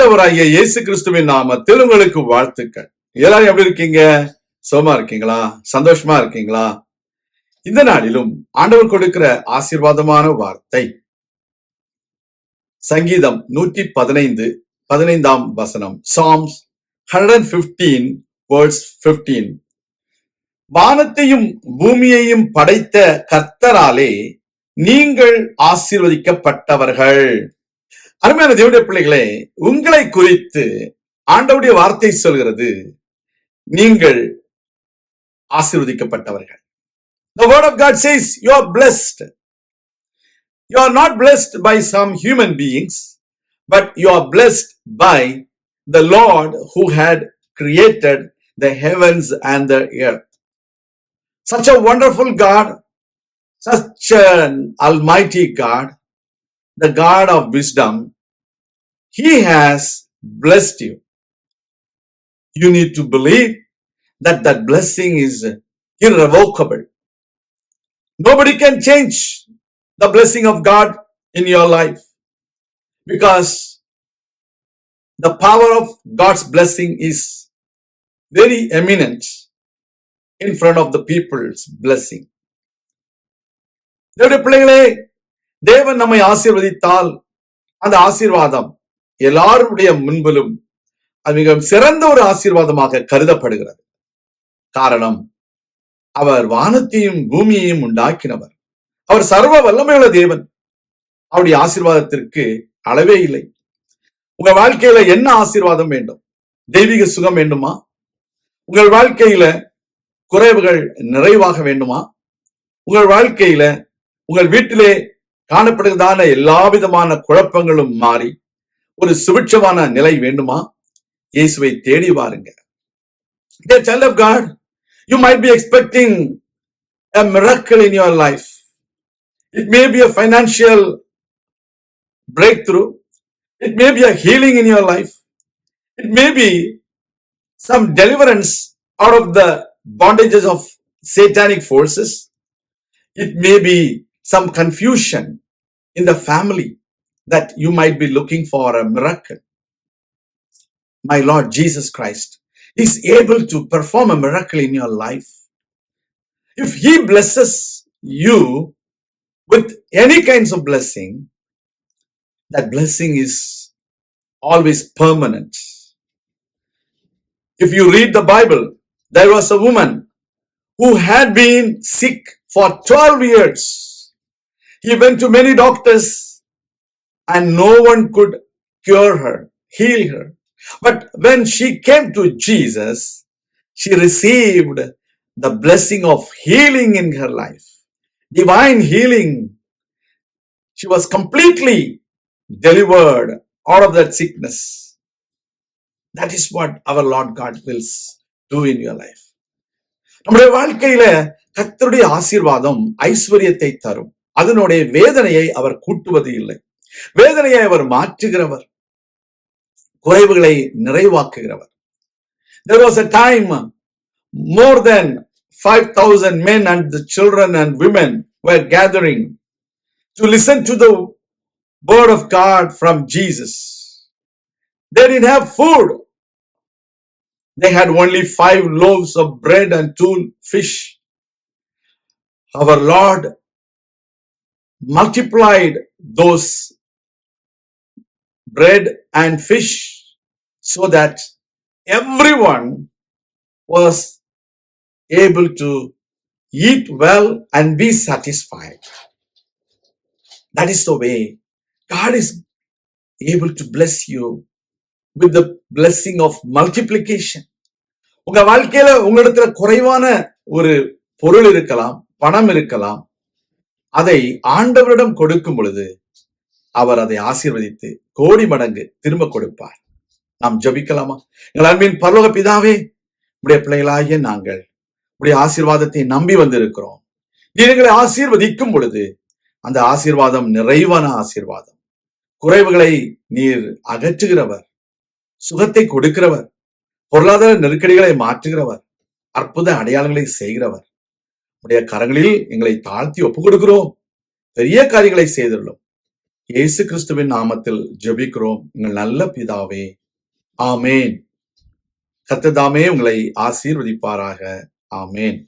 ஆண்டவராகிய இயேசு கிறிஸ்துவின் நாமத்தில் உங்களுக்கு வாழ்த்துக்கள். எல்லாரும் எப்படி இருக்கீங்க? சுகமா இருக்கீங்களா? சந்தோஷமா இருக்கீங்களா? இந்த நாளிலும் ஆண்டவர் கொடுக்கிற ஆசீர்வாதமான வார்த்தை சங்கீதம் 115 வசனம். Psalms 115 verse 15. வானத்தையும் பூமியையும் படைத்த கர்த்தராலே நீங்கள் ஆசீர்வதிக்கப்பட்டவர்கள். அருமையான தேவனுடைய பிள்ளைகளே, உங்களை குறித்து ஆண்டவருடைய வார்த்தை சொல்கிறது, நீங்கள் ஆசீர்வதிக்கப்பட்டவர்கள். The word of God says you are blessed. You are not blessed by some human beings, but you are blessed by the Lord who had created the heavens and the earth. Such a wonderful God, such an almighty God, the God of wisdom. He has blessed you. You need to believe that that blessing is irrevocable. Nobody can change the blessing of God in your life, because the power of God's blessing is very eminent in front of the people's blessing. தேவனுடைய பிள்ளைகளே, தேவன் நம்மை ஆசீர்வதித்தால் அந்த ஆசீர்வாதம் எல்லாருடைய முன்பிலும் அது மிகவும் சிறந்த ஒரு ஆசீர்வாதமாக கருதப்படுகிறது. காரணம், அவர் வானத்தையும் பூமியையும் உண்டாக்கினவர். அவர் சர்வ வல்லமையுள்ள தேவன். அவருடைய ஆசீர்வாதத்திற்கு அளவே இல்லை. உங்க வாழ்க்கையில என்ன ஆசீர்வாதம் வேண்டும்? தெய்வீக சுகம் வேண்டுமா? உங்கள் வாழ்க்கையில குறைவுகள் நிறைவாக வேண்டுமா? உங்கள் வாழ்க்கையில உங்கள் வீட்டிலே காணப்படுகிறதான எல்லா விதமான குழப்பங்களும் மாறி ஒரு சுபிட்சமான நிலை வேண்டுமா? இயேசுவை தேடி வாருங்க. Dear child of God, you might be expecting a miracle in your life. It may be a financial breakthrough. It may be a healing in your life. It may be some deliverance out of the bondages of satanic forces. It may be some confusion in the family that you might be looking for a miracle. My Lord Jesus Christ is able to perform a miracle in your life. If He blesses you with any kinds of blessing, that blessing is always permanent. If you read the Bible, there was a woman who had been sick for 12 years. He went to many doctors and no one could cure her, heal her. But when she came to Jesus, she received the blessing of healing in her life. Divine healing. She was completely delivered out of that sickness. That is what our Lord God will do in your life. நம்முடைய வாழ்க்கையில கர்த்தருடைய ஆசீர்வாதம் ஐஸ்வர்யத்தை தரும். அதனுடைய வேதனையை அவர் கூட்டுவது இல்லை. வேதனையை அவர் மாற்றுகிறவர், குறைவுகளை நிறைவாக்குகிறவர். There was a time more than 5,000 men and the children and women were gathering to listen to the word of God from Jesus. They didn't have food. They had only 5 loaves of bread and 2 fish. Our Lord multiplied those bread and fish so that everyone was able to eat well and be satisfied. That is the way God is able to bless you with the blessing of multiplication. உங்க வாழ்க்கையில உங்களிடத்துல குறைவான ஒரு பொருள் இருக்கலாம், பணம் இருக்கலாம். அதை ஆண்டவரிடம் கொடுக்கும் பொழுது அவர் அதை ஆசீர்வதித்து கோடி மடங்கு திரும்ப கொடுப்பார். நாம் ஜெபிக்கலாமா? எங்கள் அன்பின் பரலோக பிதாவே, உடைய பிள்ளைகளாகிய நாங்கள் உடைய ஆசீர்வாதத்தை நம்பி வந்திருக்கிறோம். நீங்களை ஆசீர்வதிக்கும் பொழுது அந்த ஆசீர்வாதம் நிறைவான ஆசீர்வாதம். குறைவுகளை நீர் அகற்றுகிறவர், சுகத்தை கொடுக்கிறவர், பொருளாதார நெருக்கடிகளை மாற்றுகிறவர், அற்புத அடையாளங்களை செய்கிறவர். உடைய கரங்களில் எங்களை தாழ்த்தி ஒப்புக் கொடுக்கிறோம். பெரிய காரியங்களை செய்துள்ளோம். இயேசு கிறிஸ்துவின் நாமத்தில் ஜெபிக்கிறோம் எங்கள் நல்ல பிதாவே. ஆமேன். கர்த்தர் தாமே உங்களை ஆசீர்வதிப்பாராக. ஆமேன்.